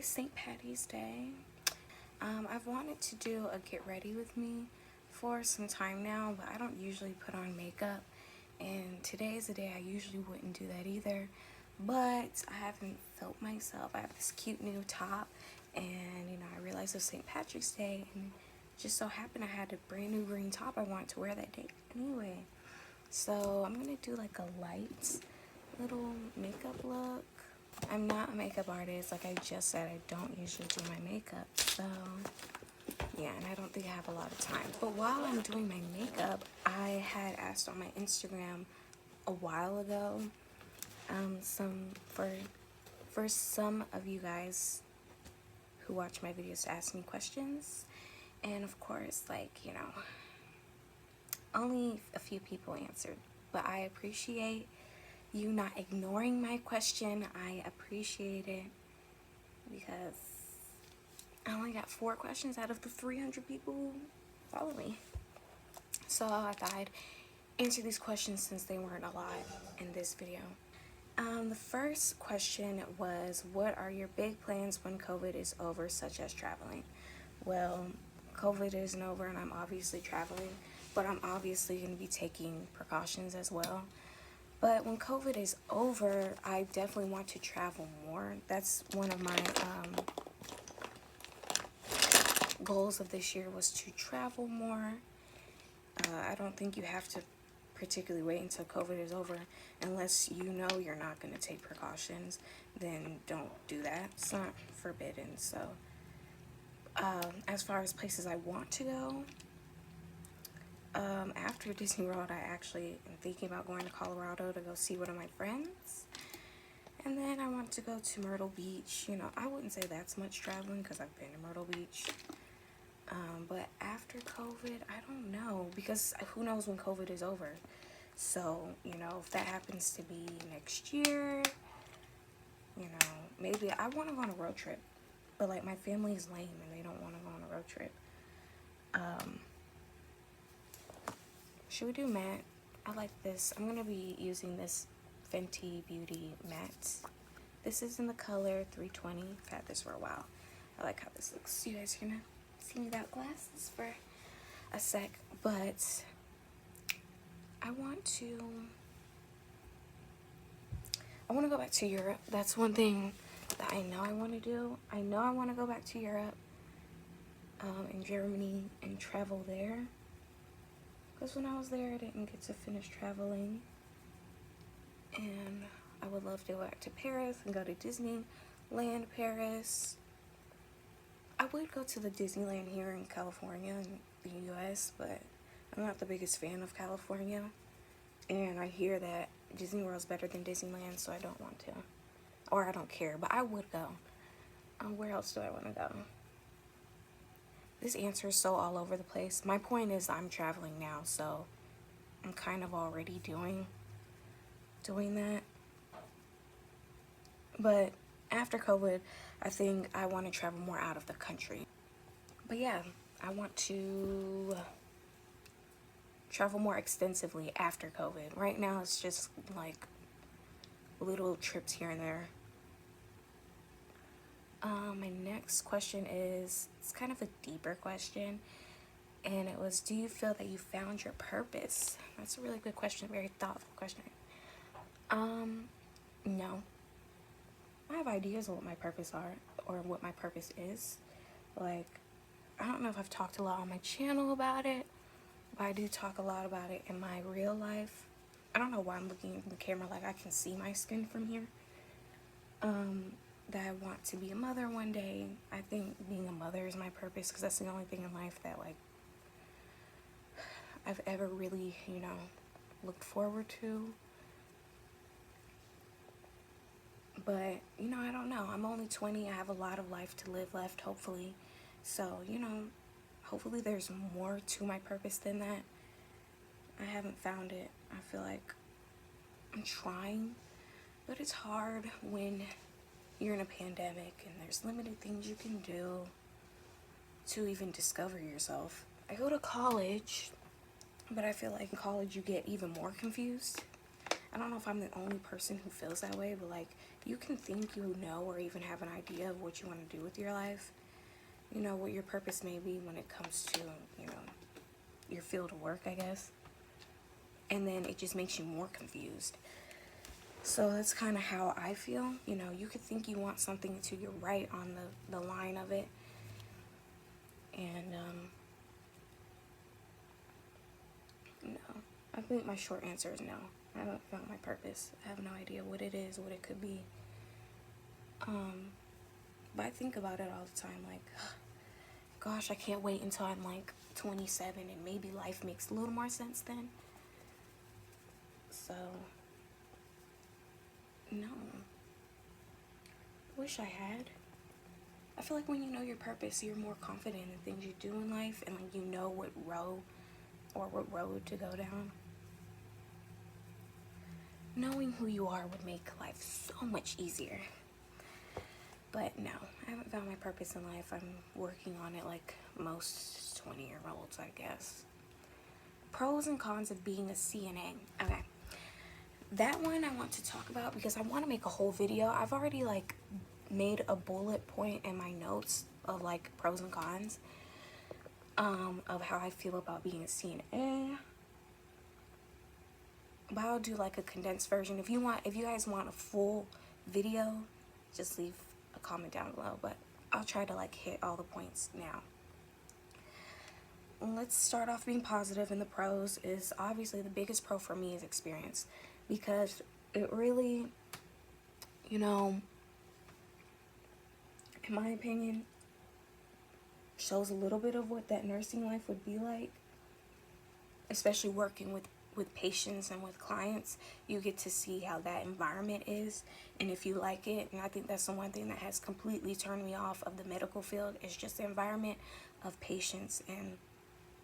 today's St. Patty's Day. I've wanted to do a get ready with me for some time now, but I don't usually put on makeup. And today is a day I usually wouldn't do that either. But I haven't felt myself. I have this cute new top, and I realized it was St. Patrick's Day, and it just so happened I had a brand new green top I wanted to wear that day anyway. So I'm gonna do like a light little makeup look. I'm not a makeup artist, like I just said. I don't usually do my makeup, so yeah, and I don't think I have a lot of time. But while I'm doing my makeup, I had asked on my Instagram a while ago, for some of you guys who watch my videos to ask me questions, and of course, only a few people answered, but I appreciate you not ignoring my question. I appreciate it because I only got 4 questions out of the 300 people who follow me. So I thought I'd answer these questions since they weren't a lot in this video. The first question was, what are your big plans when COVID is over, such as traveling? Well, COVID isn't over and I'm obviously traveling, but I'm obviously going to be taking precautions as well. But when COVID is over, I definitely want to travel more. That's one of my goals of this year, was to travel more. I don't think you have to particularly wait until COVID is over. Unless you know you're not going to take precautions, then don't do that. It's not forbidden. So as far as places I want to go, after Disney World, I actually am thinking about going to Colorado to go see one of my friends. And then I want to go to Myrtle Beach. I wouldn't say that's much traveling because I've been to Myrtle Beach. But after COVID, I don't know, because who knows when COVID is over. So, if that happens to be next year, maybe I want to go on a road trip. But, my family is lame and they don't want to go on a road trip. Should we do matte? I like this. I'm going to be using this Fenty Beauty matte. This is in the color 320. I've had this for a while. I like how this looks. You guys are going to see me without glasses for a sec. But I want to go back to Europe. That's one thing that I know I want to do. I know I want to go back to Europe, in Germany, and travel there. Because when I was there, I didn't get to finish traveling. And I would love to go back to Paris and go to Disneyland Paris. I would go to the Disneyland here in California in the US, but I'm not the biggest fan of California. And I hear that Disney World's better than Disneyland, so I don't want to. Or I don't care, but I would go. Where else do I want to go? This answer is so all over the place. My point is I'm traveling now, so I'm kind of already doing that. But after COVID, I think I want to travel more out of the country. But yeah, I want to travel more extensively after COVID. Right now, it's just like little trips here and there. My next question is, it's kind of a deeper question, and it was, do you feel that you found your purpose? That's a really good question, very thoughtful question. No. I have ideas of what my purpose are, or what my purpose is. I don't know if I've talked a lot on my channel about it, but I do talk a lot about it in my real life. I don't know why I'm looking at the camera like I can see my skin from here. That I want to be a mother one day. I think being a mother is my purpose, because that's the only thing in life that I've ever really, looked forward to. But, I don't know. I'm only 20. I have a lot of life to live left, hopefully. So, hopefully there's more to my purpose than that. I haven't found it. I feel like I'm trying, but it's hard when you're in a pandemic and there's limited things you can do to even discover yourself. I go to college, but I feel like in college you get even more confused. I don't know if I'm the only person who feels that way, but like, you can think you know or even have an idea of what you want to do with your life. You know, what your purpose may be when it comes to, you know, your field of work, I guess. And then it just makes you more confused. So that's kind of how I feel. You know, you could think you want something until you're right on the line of it. And, no. I think my short answer is no. I haven't found my purpose. I have no idea what it is, what it could be. But I think about it all the time, like, gosh, I can't wait until I'm like 27 and maybe life makes a little more sense then. So, no. Wish I had. I feel like when you know your purpose, you're more confident in things you do in life, and like you know what road to go down. Knowing who you are would make life so much easier. But no, I haven't found my purpose in life. I'm working on it like most 20-year-olds, I guess. Pros and cons of being a CNA. Okay. That one I want to talk about because I want to make a whole video. I've already like made a bullet point in my notes of like pros and cons of how I feel about being a CNA. But I'll do like a condensed version. If you guys want a full video, just leave a comment down below. But I'll try to like hit all the points now. Let's start off being positive. And the pros is obviously the biggest pro for me is experience, because it really, you know, in my opinion, shows a little bit of what that nursing life would be like, especially working with patients and with clients. You get to see how that environment is, and if you like it. And I think that's the one thing that has completely turned me off of the medical field, is just the environment of patients and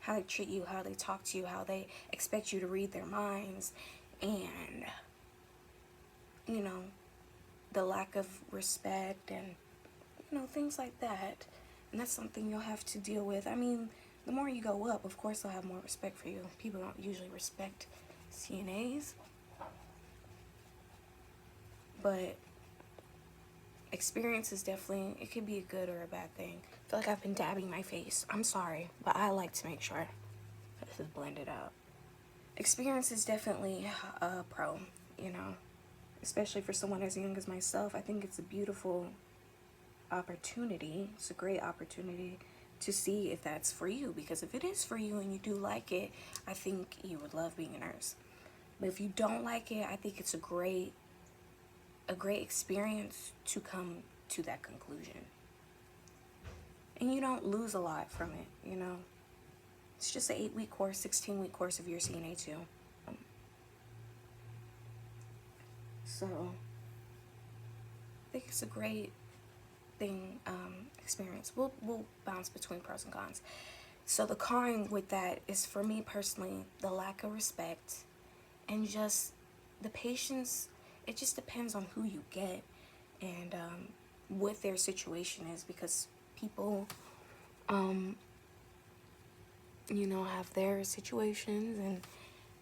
how they treat you, how they talk to you, how they expect you to read their minds, and, you know, the lack of respect and, you know, things like that. And that's something you'll have to deal with. I mean, the more you go up, of course they'll have more respect for you. People don't usually respect CNAs. But experience is definitely, it could be a good or a bad thing. I feel like I've been dabbing my face. I'm sorry, but I like to make sure this is blended out. Experience is definitely a pro, you know, especially for someone as young as myself. I think it's a beautiful opportunity. It's a great opportunity to see if that's for you, because if it is for you and you do like it, I think you would love being a nurse. But if you don't like it, I think it's a great experience to come to that conclusion. And you don't lose a lot from it, you know. It's just an 8-week course, 16-week course if you're CNA too. So I think it's a great thing, experience. We'll bounce between pros and cons. So the con with that is, for me personally, the lack of respect and just the patience. It just depends on who you get and what their situation is, because people you know, have their situations and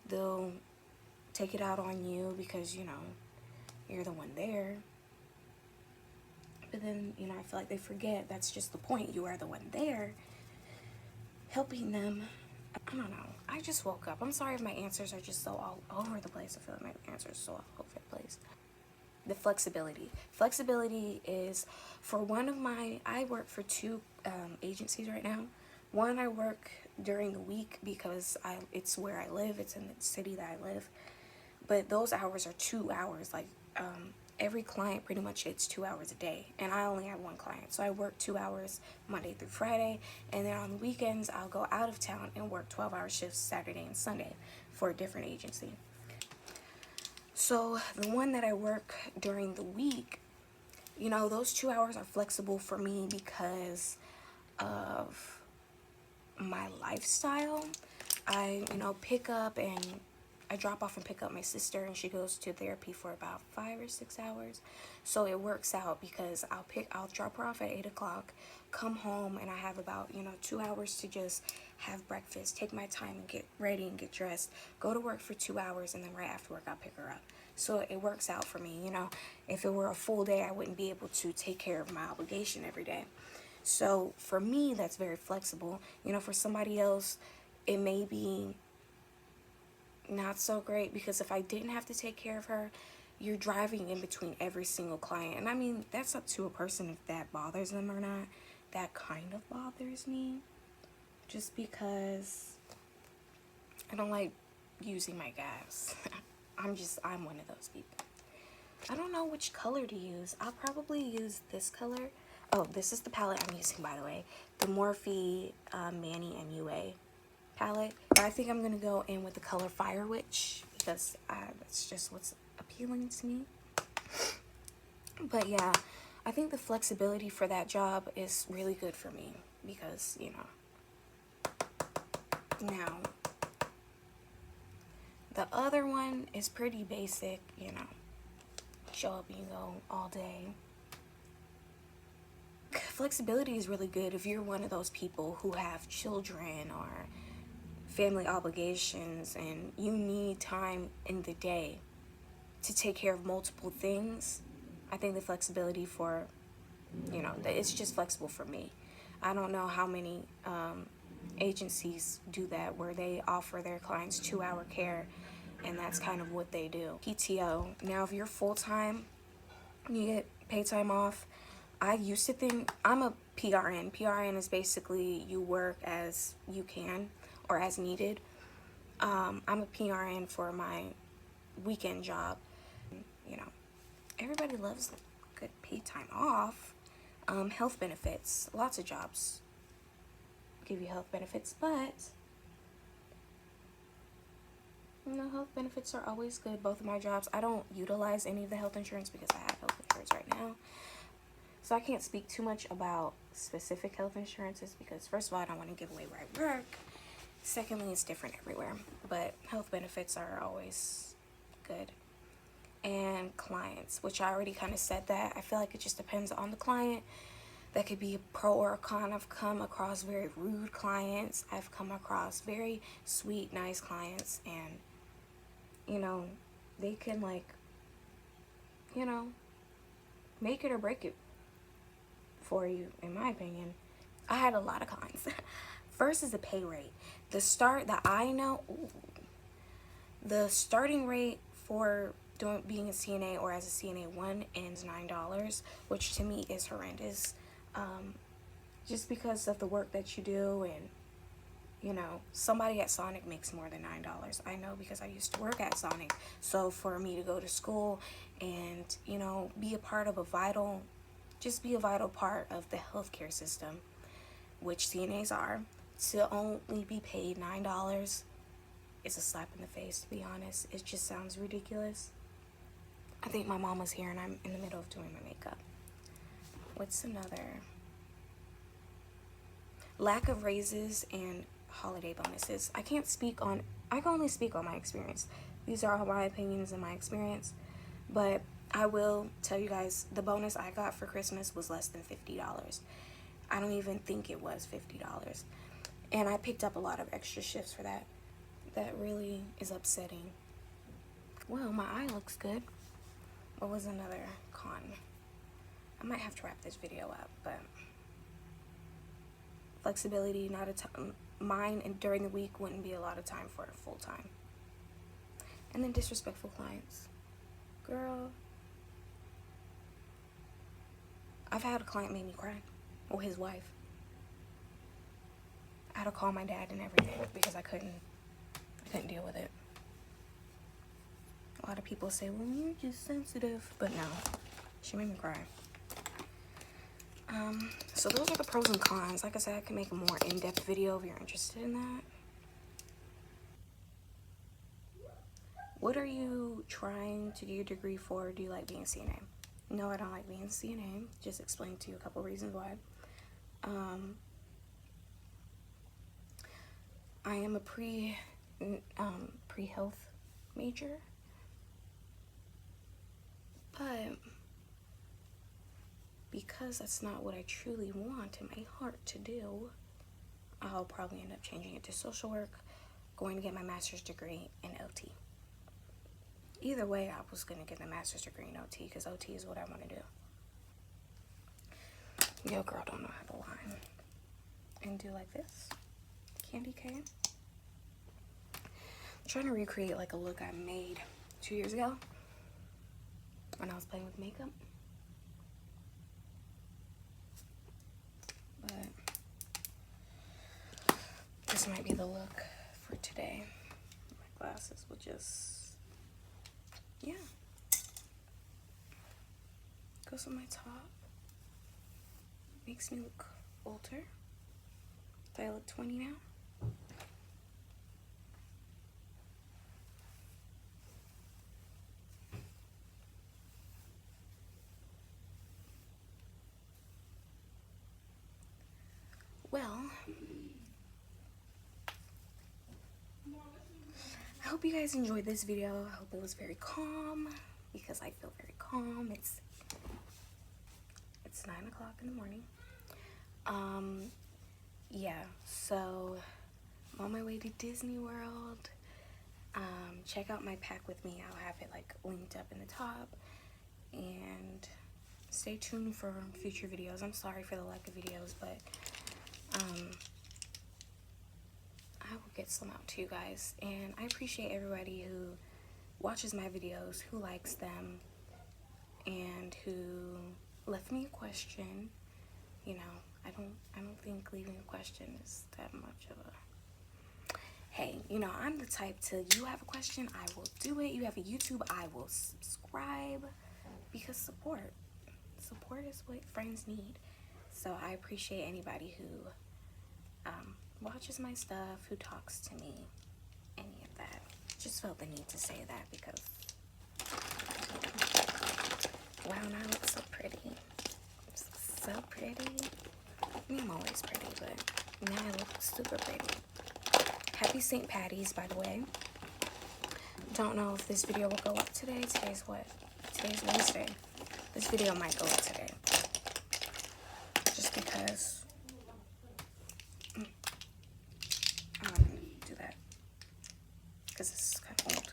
they'll take it out on you because, you know, you're the one there. But then, you know, I feel like they forget that's just the point. You are the one there helping them. I don't know. I just woke up. I'm sorry if my answers are just so all over the place. I feel like my answers are so all over the place. The flexibility. Flexibility is, for one of my, I work for 2 agencies right now. One, I work during the week because it's where I live. It's in the city that I live. But those hours are 2 hours. Like, every client pretty much hits 2 hours a day, and I only have one client, so I work 2 hours Monday through Friday, and then on the weekends I'll go out of town and work 12-hour shifts Saturday and Sunday for a different agency. So the one that I work during the week, you know, those 2 hours are flexible for me because of my lifestyle. I, you know, pick up and I drop off and pick up my sister, and she goes to therapy for about 5 or 6 hours. So it works out because I'll drop her off at 8 o'clock, come home, and I have about, 2 hours to just have breakfast, take my time and get ready and get dressed, go to work for 2 hours, and then right after work I'll pick her up. So it works out for me. If it were a full day, I wouldn't be able to take care of my obligation every day. So for me, that's very flexible. For somebody else, it may be not so great, because if I didn't have to take care of her, you're driving in between every single client. And I mean, that's up to a person if that bothers them or not. That kind of bothers me, just because I don't like using my gas. I'm one of those people. I don't know which color to use. I'll probably use this color. Oh, this is the palette I'm using, by the way. The Morphe Manny MUA palette. I think I'm gonna go in with the color Fire Witch, because that's just what's appealing to me. But yeah, I think the flexibility for that job is really good for me, because now the other one is pretty basic. Show up and you go all day. Flexibility is really good if you're one of those people who have children or family obligations and you need time in the day to take care of multiple things. I think the flexibility for, it's just flexible for me. I don't know how many agencies do that, where they offer their clients 2-hour care, and that's kind of what they do. PTO. Now, if you're full-time, you get paid time off. I used to think, I'm a PRN. PRN is basically you work as you can or as needed. I'm a PRN for my weekend job. Everybody loves good paid time off. Health benefits. Lots of jobs give you health benefits, but health benefits are always good. Both of my jobs, I don't utilize any of the health insurance because I have health insurance right now. So I can't speak too much about specific health insurances because, first of all, I don't want to give away where I work. Secondly, it's different everywhere. But health benefits are always good. And clients, which I already kind of said that. I feel like it just depends on the client. That could be a pro or a con. I've come across very rude clients. I've come across very sweet, nice clients. And, they can, make it or break it for you, in my opinion. I had a lot of cons. First is the pay rate. The starting rate for being a CNA or as a CNA 1 is $9, which to me is horrendous. Just because of the work that you do, and somebody at Sonic makes more than $9. I know, because I used to work at Sonic. So for me to go to school and be a part of a vital part of the healthcare system, which CNAs are, to only be paid $9 is a slap in the face, to be honest. It just sounds ridiculous. I think my mom was here and I'm in the middle of doing my makeup. What's another? Lack of raises and holiday bonuses. I can only speak on my experience. These are all my opinions and my experience. But I will tell you guys, the bonus I got for Christmas was less than $50. I don't even think it was $50. And I picked up a lot of extra shifts for that. That really is upsetting. Well, my eye looks good. What was another con? I might have to wrap this video up, but flexibility, not a ton. Mine and during the week wouldn't be a lot of time for full time. And then disrespectful clients. Girl, I've had a client make me cry, or his wife. I had to call my dad and everything because I couldn't deal with it. A lot of people say, well, you're just sensitive, but no, she made me cry. So those are the pros and cons. Like I said, I can make a more in-depth video if you're interested in that. What are you trying to get your degree for? Do you like being a CNA? No, I don't like being a CNA. Just explain to you a couple reasons why. I am a pre-health major. But because that's not what I truly want in my heart to do, I'll probably end up changing it to social work, going to get my master's degree in OT. Either way, I was going to get a master's degree in OT because OT is what I want to do. Yo, girl, don't know how to line. And do like this. Candy cane. I'm trying to recreate like a look I made 2 years ago when I was playing with makeup. But this might be the look for today. My glasses will just, yeah. Goes on my top. Makes me look older. Do I look 20 now? Well, I hope you guys enjoyed this video. I hope it was very calm because I feel very calm. It's 9 o'clock in the morning. Yeah, so I'm on my way to Disney World. Check out my pack with me. I'll have it like linked up in the top, and stay tuned for future videos. I'm sorry for the lack of videos, but I will get some out to you guys, and I appreciate everybody who watches my videos, who likes them, and who left me a question. You know, I don't think leaving a question is that much of a, hey, you know, I'm the type to, you have a question, I will do it. You have a YouTube, I will subscribe, because support is what friends need. So I appreciate anybody who watches my stuff, who talks to me, any of that. Just felt the need to say that because, wow, now I look so pretty. So pretty. I mean, I'm always pretty, but now I look super pretty. Happy St. Patty's, by the way. Don't know if this video will go up today. Today's what? Today's Wednesday. This video might go up today. Just because I'm not gonna do that. Because this is kind of old.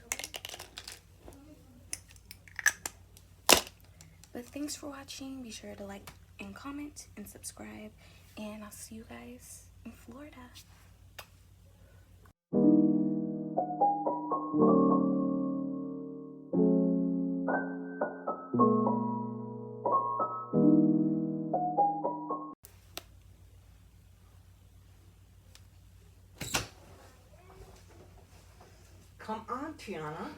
But thanks for watching. Be sure to like and comment and subscribe. And I'll see you guys in Florida. Come on, Tiana.